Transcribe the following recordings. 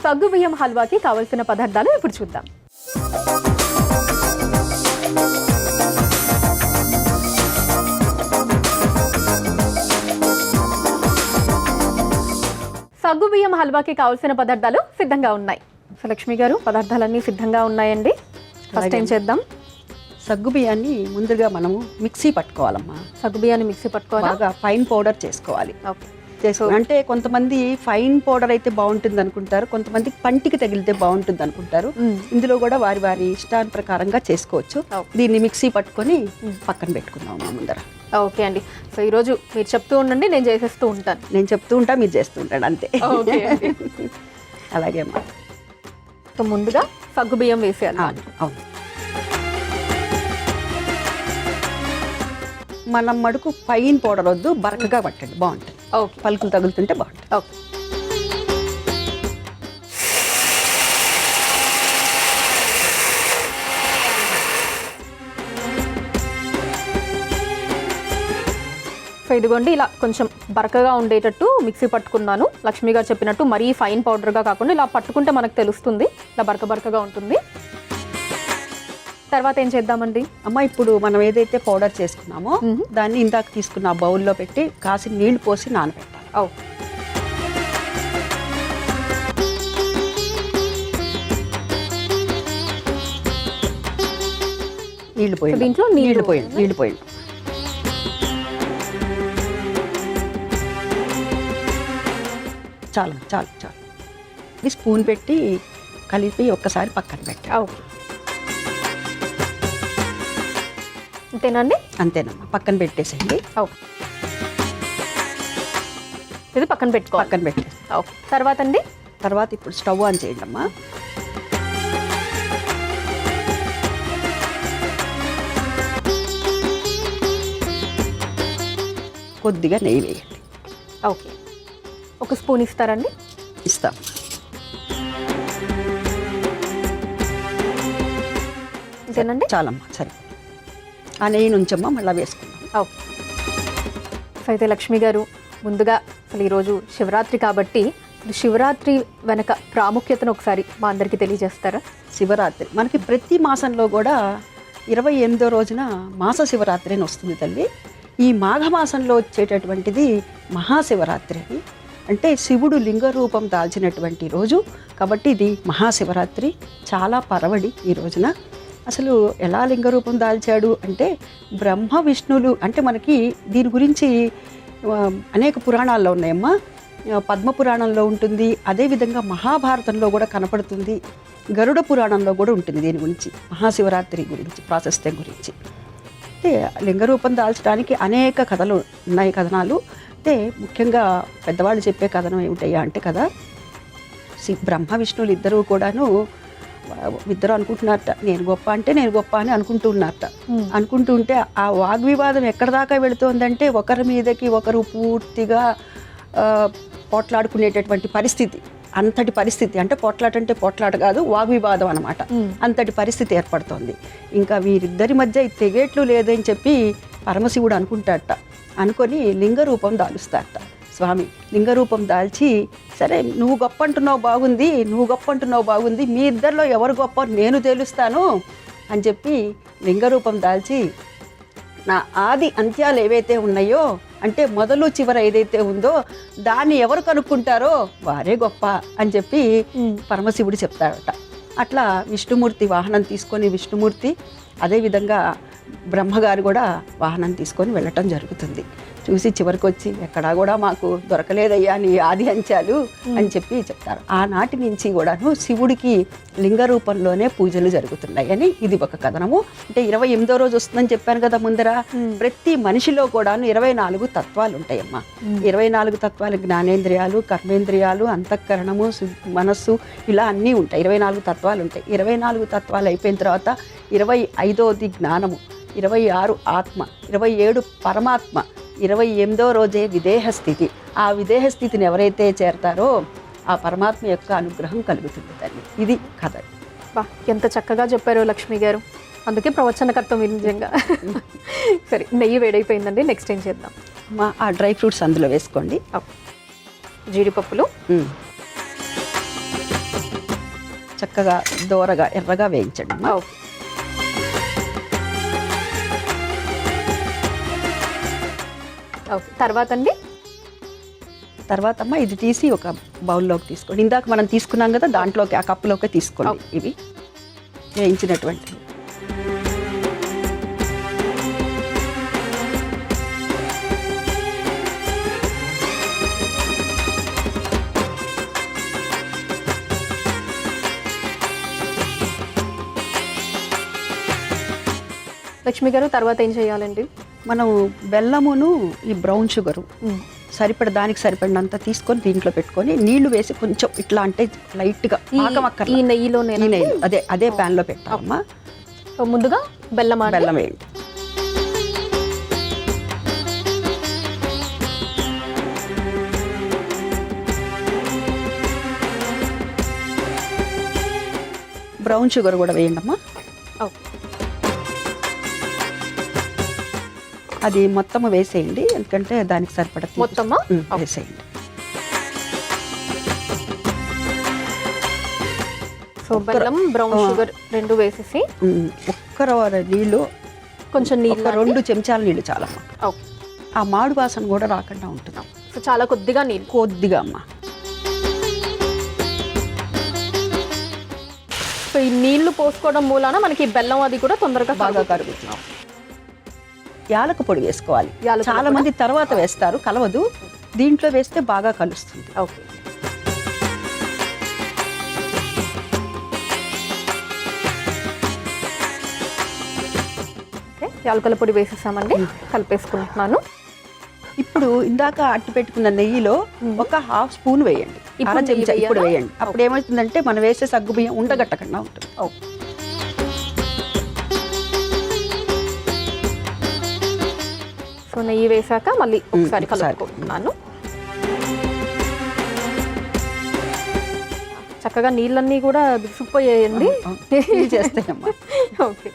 సగ్గుబియ్యం హల్వాకి కావలసిన పదార్థాలు ఇప్పుడు చూద్దాం. సగ్గుబియ్యం హల్వాకి కావలసిన పదార్థాలు సిద్ధంగా ఉన్నాయి. సో లక్ష్మి గారు, పదార్థాలన్నీ సిద్ధంగా ఉన్నాయండి. ఫస్ట్ ఏం చేద్దాం? సగ్గుబియ్యాన్ని ముందుగా మనము మిక్సీ పట్టుకోవాలమ్మా. సగ్గుబియ్యాన్ని మిక్సీ పట్టుకోవాలి, బాగా ఫైన్ పౌడర్ చేసుకోవాలి. ఓకే. అంటే కొంతమంది ఫైన్ పౌడర్ అయితే బాగుంటుంది అనుకుంటారు, కొంతమంది పంటికి తగిలితే బాగుంటుంది అనుకుంటారు. ఇందులో కూడా వారి వారి ఇష్టాన్ని ప్రకారంగా చేసుకోవచ్చు. దీన్ని మిక్సీ పట్టుకొని పక్కన పెట్టుకుందాం ముందర. ఓకే అండి. సో ఈరోజు మీరు చెప్తూ ఉండండి, నేను చేసేస్తూ ఉంటాను. నేను చెప్తూ ఉంటా, మీరు చేస్తూ ఉంటాడు అంతే. అలాగే అమ్మా. సో ముందుగా సగ్గుబియ్యం వేసేయాలి. అవును. మనం మడుకు ఫైన్ పౌడర్ వద్దు, బరకగా పట్టండి, బాగుంటుంది. ఓకే. పలుకులు తగులుతుంటే బాగుంటుంది. ఓకే. సో ఇదిగోండి, ఇలా కొంచెం బరకగా ఉండేటట్టు మిక్సీ పట్టుకున్నాను. లక్ష్మి గారు చెప్పినట్టు మరీ ఫైన్ పౌడర్గా కాకుండా ఇలా పట్టుకుంటే మనకు తెలుస్తుంది, ఇలా బరకగా ఉంటుంది. తర్వాత ఏం చేద్దామండి? అమ్మ, ఇప్పుడు మనం ఏదైతే పౌడర్ చేసుకున్నామో దాన్ని ఇందాక తీసుకున్న బౌల్లో పెట్టి కాసి నీళ్లు పోసి నానబెట్టాలి. నీళ్లు పోయి దీంట్లో నీళ్లు పోయండి. చాలు. ఇది స్పూన్ పెట్టి కలిపి ఒక్కసారి పక్కన పెట్టాలి. అంతేనండి? అంతేనమ్మా, పక్కన పెట్టేసేయండి. ఇది పక్కన పెట్టేసి తర్వాత అండి? తర్వాత ఇప్పుడు స్టవ్ ఆన్ చేయండి అమ్మా. కొద్దిగా నెయ్యి వేయండి. ఓకే. ఒక స్పూన్ ఇస్తారండి? ఇస్తాం. అంతేనండి? చాలమ్మా, సరే. ఆ నెయ్యి నుంచమ్మా మళ్ళీ వేసుకుందాం. ఓకే. సో అయితే లక్ష్మి గారు, ముందుగా అసలు ఈరోజు శివరాత్రి కాబట్టి శివరాత్రి వెనక ప్రాముఖ్యతను ఒకసారి మా అందరికీ తెలియజేస్తారా? శివరాత్రి మనకి ప్రతి మాసంలో కూడా 28వ రోజున మాస శివరాత్రి అని వస్తుంది తల్లి. ఈ మాఘమాసంలో వచ్చేటటువంటిది మహాశివరాత్రి అని, అంటే శివుడు లింగ రూపం దాల్చినటువంటి రోజు కాబట్టి ఇది మహాశివరాత్రి. చాలా పరవడి ఈ రోజున. అసలు ఎలా లింగరూపం దాల్చాడు అంటే బ్రహ్మ విష్ణువులు, అంటే మనకి దీని గురించి అనేక పురాణాల్లో ఉన్నాయమ్మా. పద్మ పురాణంలో ఉంటుంది, అదేవిధంగా మహాభారతంలో కూడా కనపడుతుంది, గరుడ పురాణంలో కూడా ఉంటుంది దీని గురించి, మహాశివరాత్రి గురించి, ప్రాశస్త్యం గురించి. అంటే లింగరూపం దాల్చడానికి అనేక కథలు ఉన్నాయి, కథనాలు. అంటే ముఖ్యంగా పెద్దవాళ్ళు చెప్పే కథనం ఏమిటయ్యా అంటే కదా, బ్రహ్మ విష్ణువులు ఇద్దరూ కూడాను అనుకుంటున్నారట, నేను గొప్ప అని అనుకుంటూ ఉన్నారట. అనుకుంటూ ఉంటే ఆ వాగ్వివాదం ఎక్కడ దాకా వెళుతోందంటే ఒకరి మీదకి ఒకరు పూర్తిగా పోట్లాడుకునేటటువంటి పరిస్థితి, అంతటి పరిస్థితి. అంటే పోట్లాట కాదు, వాగ్వివాదం అనమాట. అంతటి పరిస్థితి ఏర్పడుతోంది. ఇంకా వీరిద్దరి మధ్య తెగేట్లు లేదని చెప్పి పరమశివుడు అనుకుంటాడట. అనుకొని లింగరూపం దాలుస్తారట. స్వామి లింగరూపం దాల్చి, సరే నువ్వు గొప్ప అంటున్నావు బాగుంది, మీ ఇద్దరిలో ఎవరు గొప్ప నేను తెలుస్తాను అని చెప్పి లింగరూపం దాల్చి, నా ఆది అంత్యాలు ఏవైతే ఉన్నాయో, అంటే మొదలు చివర ఏదైతే ఉందో దాన్ని ఎవరు కనుక్కుంటారో వారే గొప్ప అని చెప్పి పరమశివుడు చెప్తాడట. అట్లా విష్ణుమూర్తి వాహనం తీసుకొని, విష్ణుమూర్తి అదేవిధంగా బ్రహ్మగారు కూడా వాహనం తీసుకొని వెళ్ళటం జరుగుతుంది. చూసి చివరికి వచ్చి ఎక్కడా కూడా మాకు దొరకలేదయ్యా నీ ఆది అంత్యాలు అని చెప్పి చెప్తారు. ఆనాటి నుంచి కూడాను శివుడికి లింగ రూపంలోనే పూజలు జరుగుతున్నాయి అని ఇది ఒక కథనము. అంటే 28వ రోజు వస్తుందని చెప్పాను కదా ముందర. ప్రతి మనిషిలో కూడాను 24 తత్వాలు ఉంటాయమ్మా. 24 తత్వాలు, జ్ఞానేంద్రియాలు, కర్మేంద్రియాలు, అంతఃకరణము, మనస్సు, ఇలా అన్నీ ఉంటాయి. 24 తత్వాలు ఉంటాయి. 24 తత్వాలు అయిపోయిన తర్వాత 25వది జ్ఞానము, 26 ఆత్మ, 27 పరమాత్మ, 28వ రోజే విదేహ స్థితి. ఆ విదేహ స్థితిని ఎవరైతే చేరతారో ఆ పరమాత్మ యొక్క అనుగ్రహం కలుగుతుంది తల్లి. ఇది కథ. ఎంత చక్కగా చెప్పారో లక్ష్మి గారు, అందుకే ప్రవచనకర్త మీరు నిజంగా. సరే, నెయ్యి వేడైపోయిందండి, నెక్స్ట్ ఏం చేద్దాం? ఆ డ్రై ఫ్రూట్స్ అందులో వేసుకోండి. జీడిపప్పులు, చక్కగా దోరగా ఎర్రగా వేయించండి అమ్మా. ఓకే. ఓకే, తర్వాత అండి? తర్వాత అమ్మ ఇది తీసి ఒక బౌల్లోకి తీసుకోండి. ఇందాక మనం తీసుకున్నాం కదా, దాంట్లోకి ఆ కప్పులోకి తీసుకోండి ఇవి వేయించినటువంటి. లక్ష్మి గారు తర్వాత ఏం చేయాలండి? మనం బెల్లమును ఈ బ్రౌన్ షుగరు దానికి సరిపడినంత తీసుకొని దీంట్లో పెట్టుకొని నీళ్లు వేసి కొంచెం ఇట్లా అంటే లైట్గా ఈ నెయ్యిలోనే అదే ప్యాన్లో పెట్టామమ్మా. ముందుగా బెల్లం వేయండి. బ్రౌన్ షుగర్ కూడా వేయండి అమ్మా. అది మొత్తం వేసేయండి, ఎందుకంటే దానికి సరిపడా మొత్తమా వేసేయండి. సో బెల్లం బ్రౌన్ షుగర్ రెండు వేసేసి నీళ్ళు కొంచెం నీళ్ళు 2 చెంచాల నీళ్ళు చాలమ్మా. ఆ మాడు వాసన కూడా రాకుండా ఉంటుంది. సో చాలా కొద్దిగా నీళ్ళు, కొద్దిగా అమ్మా. సో ఈ నీళ్లు పోసుకోవడం మూలాన మనకి బెల్లం అది కూడా తొందరగా బాగా కరుగుతుంది. యాలక పొడి వేసుకోవాలి. చాలా మంది తర్వాత వేస్తారు, కలవదు. దీంట్లో వేస్తే బాగా కలుస్తుంది. ఓకే. యాలకుల పొడి వేసేసామండి, కలిపేసుకుంటున్నాను. ఇప్పుడు ఇందాక అట్టు పెట్టుకున్న నెయ్యిలో ఒక 1/2 స్పూన్ వేయండి. అర చెంచా ఇప్పుడు వేయండి. అప్పుడు ఏమవుతుందంటే మనం వేసే సగ్గుబియ్యం ఉండగట్టకుండా ఉంటుంది. సో నెయ్యి వేసాక మళ్ళీ ఒకసారి కలుపుకుంటున్నాను. చక్కగా నీళ్ళన్నీ కూడా బిగుసుకుపోయాయండి. చేస్తాయమ్మా. ఓకే,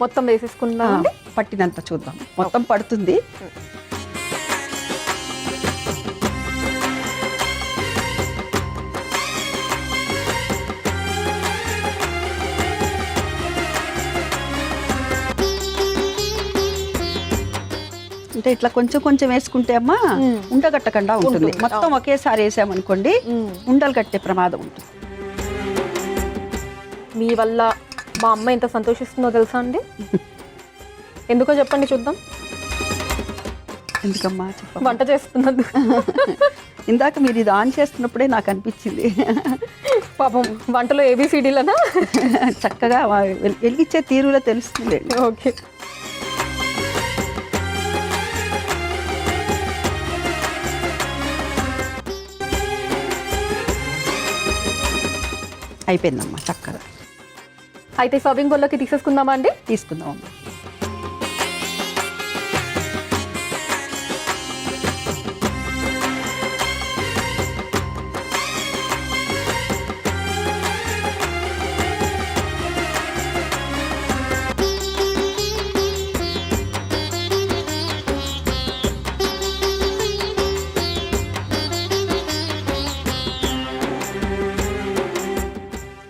మొత్తం వేసేసుకున్నాను. పట్టినంత చూద్దాం, మొత్తం పడుతుంది. అంటే ఇట్లా కొంచెం కొంచెం వేసుకుంటే అమ్మా ఉండగట్టకుండా ఉంటుంది. మొత్తం ఒకేసారి వేసామనుకోండి ఉండలు కట్టే ప్రమాదం ఉంటుంది. మీ వల్ల మా అమ్మ ఎంత సంతోషిస్తుందో తెలుసా అండి? ఎందుకో చెప్పండి చూద్దాం. ఎందుకమ్మా చెప్ప? వంట చేస్తున్నది. ఇందాక మీరు ఇది ఆన్ చేస్తున్నప్పుడే నాకు అనిపించింది, పాపం వంటలో ABCDలనా చక్కగా వెలిగించే తీరులో తెలుస్తుంది. ఓకే, అయిపోయిందమ్మా చక్కగా. అయితే సర్వింగ్ బౌల్లోకి తీసేసుకుందామా అండి? తీసుకుందామమ్మా.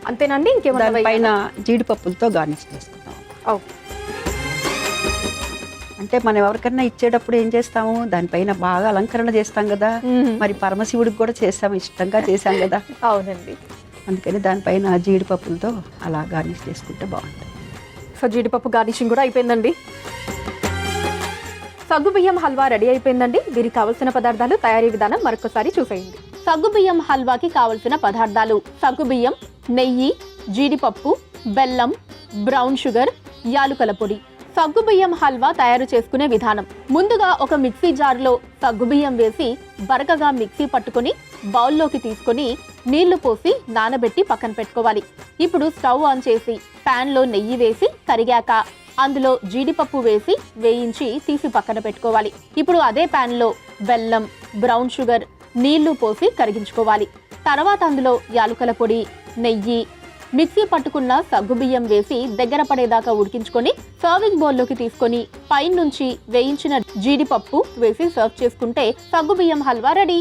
అంతేనండి, ఇంకేమైనా పైన జీడిపప్పులతో గార్నిష్ చేసుకుందాం. అంటే మనం ఎవరికన్నా ఇచ్చేటప్పుడు ఏం చేస్తాము, దానిపైన బాగా అలంకరణ చేస్తాం కదా. మరి పరమశివుడికి కూడా చేస్తాము, ఇష్టంగా చేశాం కదా. అవునండి, అందుకని దానిపైన జీడిపప్పులతో అలా గార్నిష్ చేసుకుంటే బాగుంటుంది. సో జీడిపప్పు గార్నిషింగ్ కూడా అయిపోయిందండి. సగ్గుబియ్యం హల్వా రెడీ అయిపోయిందండి. దీనికి కావలసిన పదార్థాలు, తయారీ విధానం మరొకసారి చూసేయండి. సగ్గుబియ్యం హల్వాకి కావలసిన పదార్థాలు: సగ్గుబియ్యం, నెయ్యి, జీడిపప్పు, బెల్లం, బ్రౌన్ షుగర్, యాలుకల పొడి. సగ్గుబియ్యం హల్వా తయారు చేసుకునే విధానం: ముందుగా ఒక మిక్సీ జార్లో సగ్గుబియ్యం వేసి బరకగా మిక్సీ పట్టుకొని బౌల్లోకి తీసుకొని నీళ్లు పోసి నానబెట్టి పక్కన పెట్టుకోవాలి. ఇప్పుడు స్టవ్ ఆన్ చేసి ప్యాన్లో నెయ్యి వేసి కరిగాక అందులో జీడిపప్పు వేసి వేయించి తీసి పక్కన పెట్టుకోవాలి. ఇప్పుడు అదే ప్యాన్లో బెల్లం, బ్రౌన్ షుగర్, నీళ్లు పోసి కరిగించుకోవాలి. తర్వాత అందులో యాలుకల పొడి, నెయ్యి, మిక్సీ పట్టుకున్న సగ్గుబియ్యం వేసి దగ్గర పడేదాకా ఉడికించుకొని సర్వింగ్ బౌల్లోకి తీసుకొని పైనుంచి వేయించిన జీడిపప్పు వేసి సర్వ్ చేసుకుంటే సగ్గుబియ్యం హల్వా రెడీ.